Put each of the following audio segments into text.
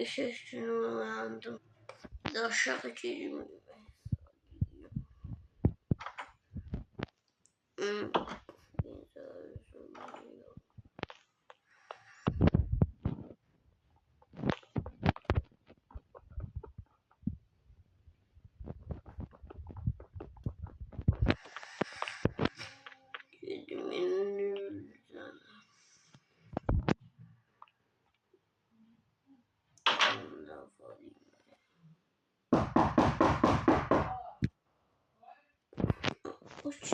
Düşüş günü uyandım. Aşağı girdim.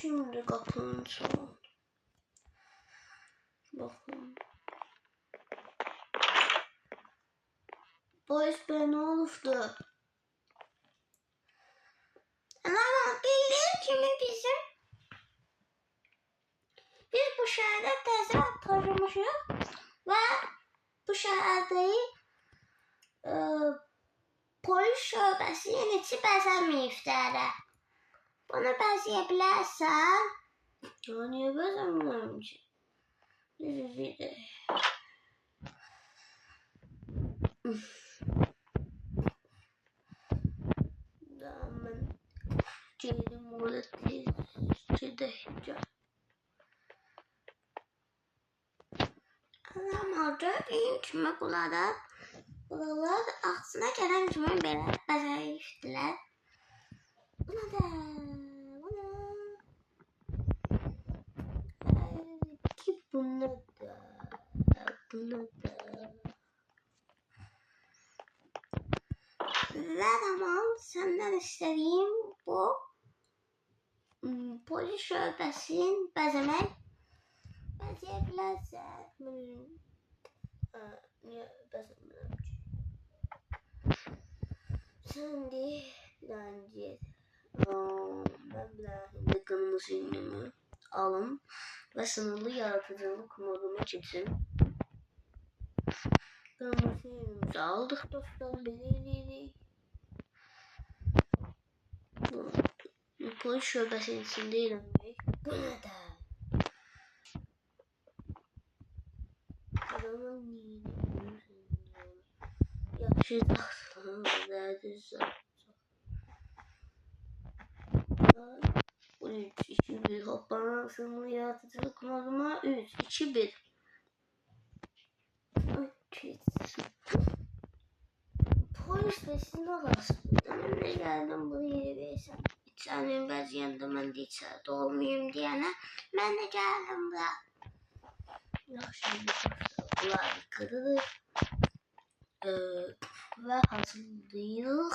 Şimdi kapının çalın. Bakın. Polis bey ne olurdu? Ama bildiğin kimi biz bu şehirde tezgah taşımışız ve bu şehirde polis şöbəsi yeniçi bəzəməyibdir. Bunu bəzəyə bilərsən? Ya niyə bəzəmirəm ki? Mən girdim orada tezgah. Anlamadı. Kimi buralar ağzına gələn kimi belə bəzəyibdilər. Buna da. Buna da. Ve tamam senden istediğim bu polis şöbəsini bəzəmək. Bəzəyə bilərsən. Niyə bəzəmirəm ki? Sən deyil. Ben bir kırmızı ünlümü alım ve sınırlı yaratıcılık moduma geçin. Kırmızı ünlümüzü aldık dostlar. Polis şöbəsinin içindeyim. Bu ne de? Adamın neyini yakışır. Bu 3, 2, 1 hoppana sınırlı yaratıcılık moduma 3, 2, 1. Polis ve silah aslında. Ben de geldim buraya versem. İçerinin vəziyyətində mən də içəridə olmayayım deyənə. Mən də gəldim bura. Yaxşı, bunları kırırıq. Ve hazırlayırıq.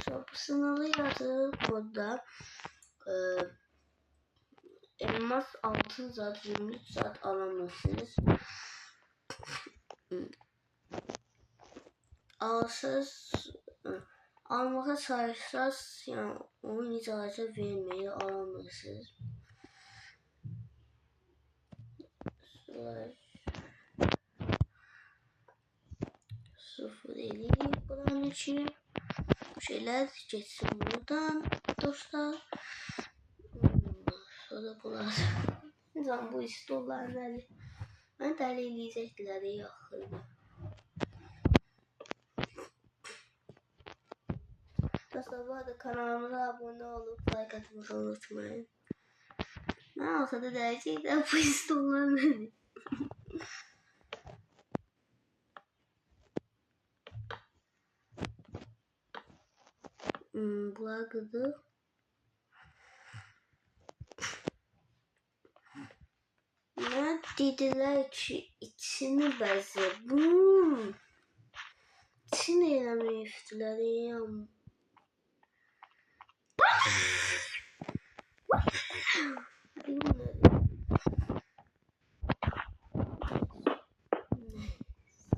Bu sınırlı yaratıcılık modda elmas, altın zat, zümrüt zat alamazsınız. Almağa çalışsaz, yani onun icazet vermeyi alamazsınız. Sıfır eləyik buranın için. Şeyler geçsin buradan dostlar. Sonra bunlar. Nizam bu istollar nədir? Mən dəli eləyəcəkləri yaxırdı. Dostlar bu arada kanalımıza abone olup like atmayı unutmayın. Ben ortada gerçekten bu istollar nədir? Bunlar kızı. Ne dediler ki içini bezle. İçini eylemeyi iftilər ya.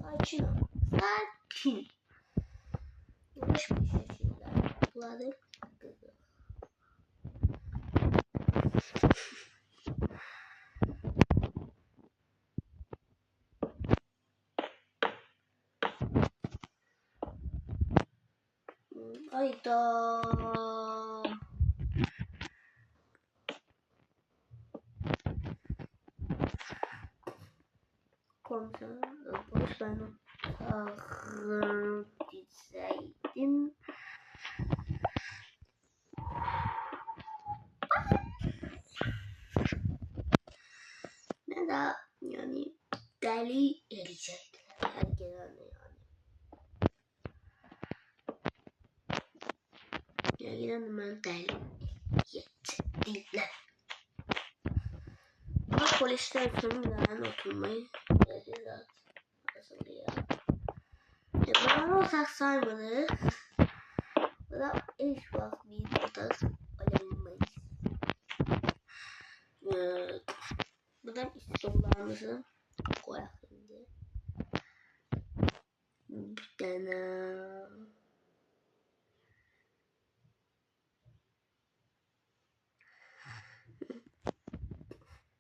Sakin ol. Sakin. Yavaş bir şekilde bunları kızı. Hayda. ben otağım diyecektim. Ne de yani deli edecekler her gelene yani. Her gelene ben deli edecekler. Ama polisler sonradan oturmayı dediler. Nasıl ya? Bana otak saymadı. Bu da ilk vakit bir otak alabilmeyiz. Buradan istollarımızı koyalım şimdi. Bir tane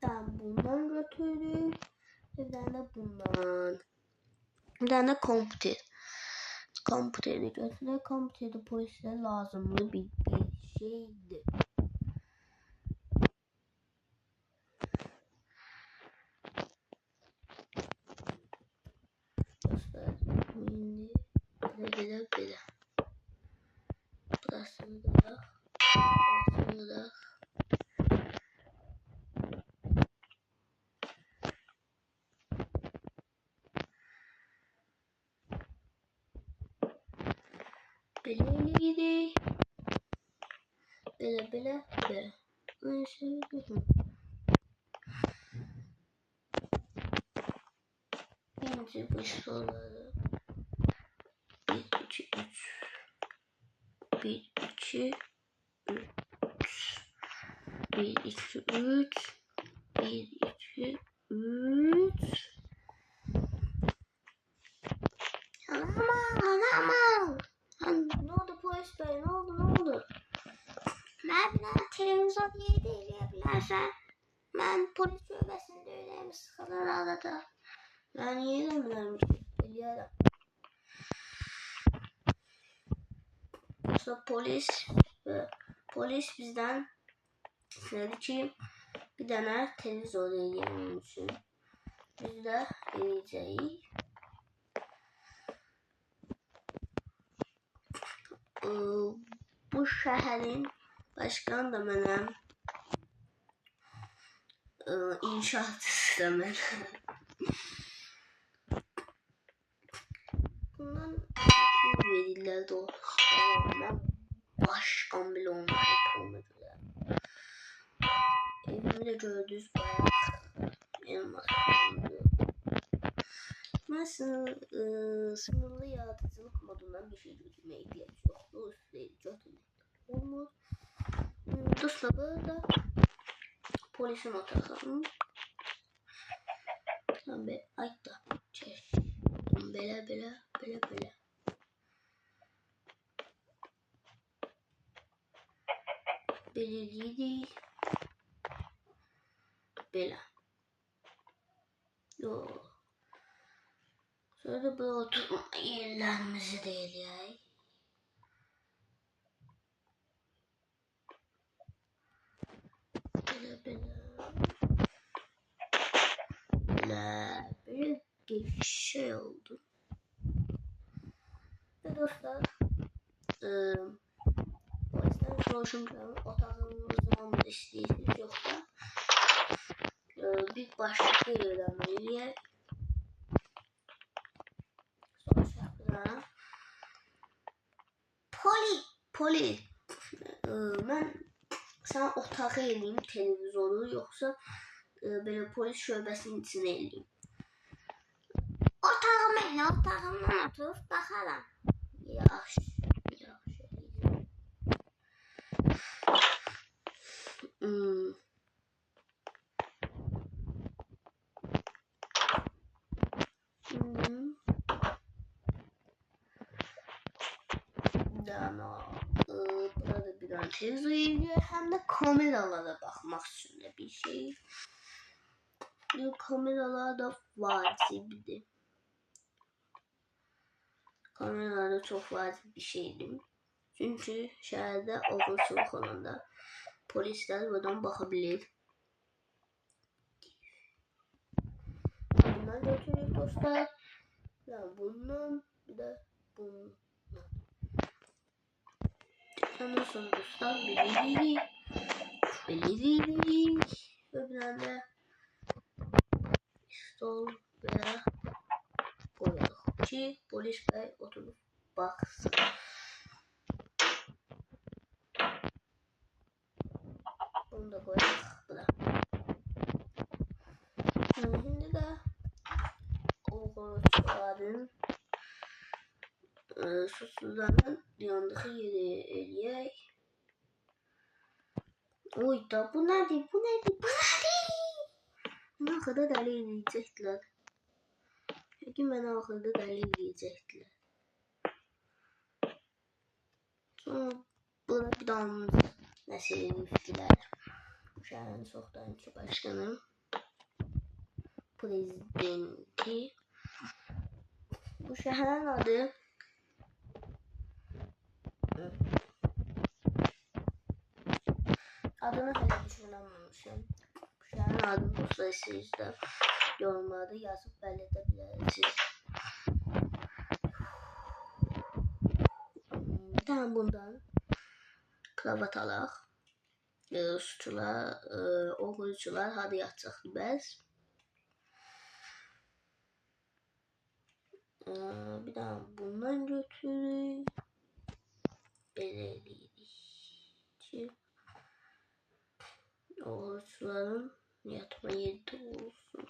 ben bundan götürdüm. Bir tane bundan. Bir tane komputer. Komputeri götürdüm. Komputerde polislere lazımlı bir şeydi. Dostlar şimdi böyle. Burasını da. Belirliydi. Böyle. Birinci bu soruları. 1, 2, 3. 1, 2, 3. 1, 2, 3. 1, 2, 3. Aman. Ne oldu polis bey? Ne oldu? Ben bir tane televizyon yeri izleyebilirsen ben polis şubesinde öyleyim sıkılır arada. Ben yerim biliyorum. Sonra polis bizden dedi ki bir tane televizyon izleyebilirsin. Biz de izleyeceğiz. Bu şehrin başkanı da benim. İnşaatçısı da benim. Bundan verirler de ben başkan bile olmak yapamadılar. Evimi de gördünüz bayağı elmas oldu. Ben sınırlı yaratıcılık modundan bir şey götürmeye ihtiyaç yok. Bu üstleri götürmek olmaz. Dostlar burada polisin otağı. Tabi ayda çeş. Böyle. Belirliydi. Böyle. Yo. Sonra da böyle oturma yerlerimizi değil ya. Böyle bir şey oldu. Ve dostlar polisten soruşturma otağımızı almak istiyorsunuz yoksa bir başka yerden böyle soruşturma Poli ben sana otağı eleyim televizyonu yoksa böyle polis şubesinin içine eleyim. Otağımdan oturup bakalım. Yaxşı. Burada bir tane televizyon hem de kameralara bakmak için de bir şey. Kameralar da vacibdi. Kameralar da çok vacip bir şeydi. Çünkü şehirde okulculuk olanda polisler buradan bakabilir. Bundan götürüyoruz dostlar. Yani bundan bir de bundan. Ondan sonra dostlar belirledik. Öbüründen de stol veya koyalım ki polis bey oturup baksın. Bunu da koyalım. Bırak. Şimdi de o korucuların suçluların yanındaki yeri eləyək. Oy da bu nedir? Bu nedir? Bu nedir? Bunu axırda dəli eləyəcəkdilər. Çünki mənə axırda dəli eləyəcəkdilər. Sonra buna bir daha nəsə eləyibdilər. Şəhərin çoxdanki başkanı, prezidenti. Bu şəhərin adı adını hələ düşünəməmişəm. Bu şəhərin adını dostlar siz də yorumlarda yazıb belirdə bilərsiniz. Bir tane bundan kravat alaq. Suçlular, oğrucular hadi yatacaqdı bəs. Bir tane bundan götürürük. Belə eləyirik ki oğrucuların yatma yeri de olsun.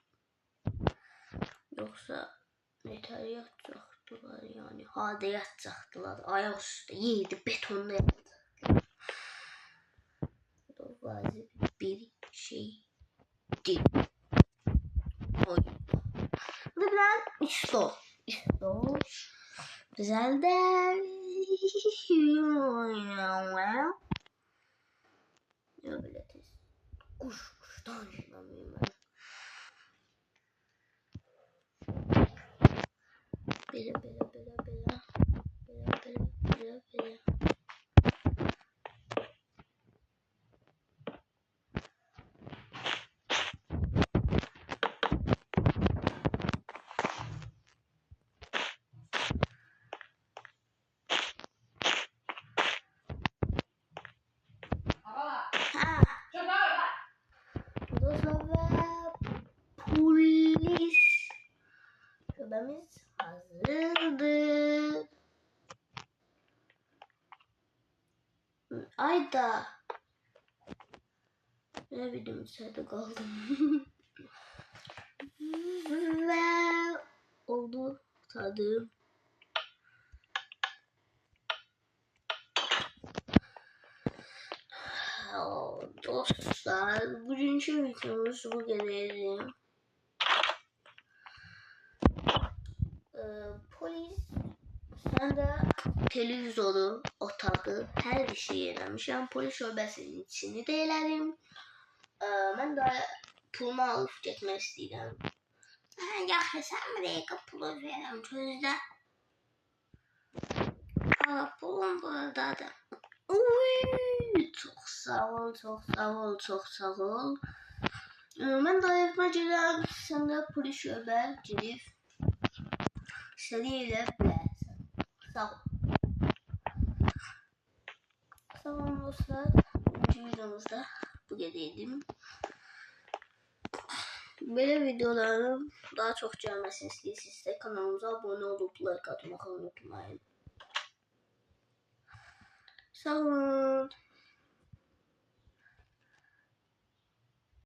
Yoksa neler yatacaktılar yani. Hadi yatacaktılar. Ayak üstü yedi betonda yatacaktılar. Bu da vazif bir şey değil. Oy. Bu da biraz İsto. Güzel de. Ya böyle tez. Kuştan şunamıyım ben. Bela. Polis şubemiz hazırdır. Ayda ne bileyim içeride kaldım. Ve oldu tadım. Dostlar bugünkü videomuz bu kadardı. Polis sen de televizoru, otağı, her bir şey eləmişəm. Polis şöbəsinin içini də elədim. Mən də pulumu alıp getmək istəyirəm. Yaxşı, sən bir dəqiqə pulu verəm gözlə. Pulum buradadır. Çok sağ ol. Mən də evimə gələm, sən də polis şöbə girib səni elə bilərsən. Sağ ol. Sağ olun dostlar. Bugünkü videomuzda bu kadarıydı. Böyle videoların daha çok gelmesini istiyorsanız kanalımıza abone olup like atmayı unutmayın. Sağ olun.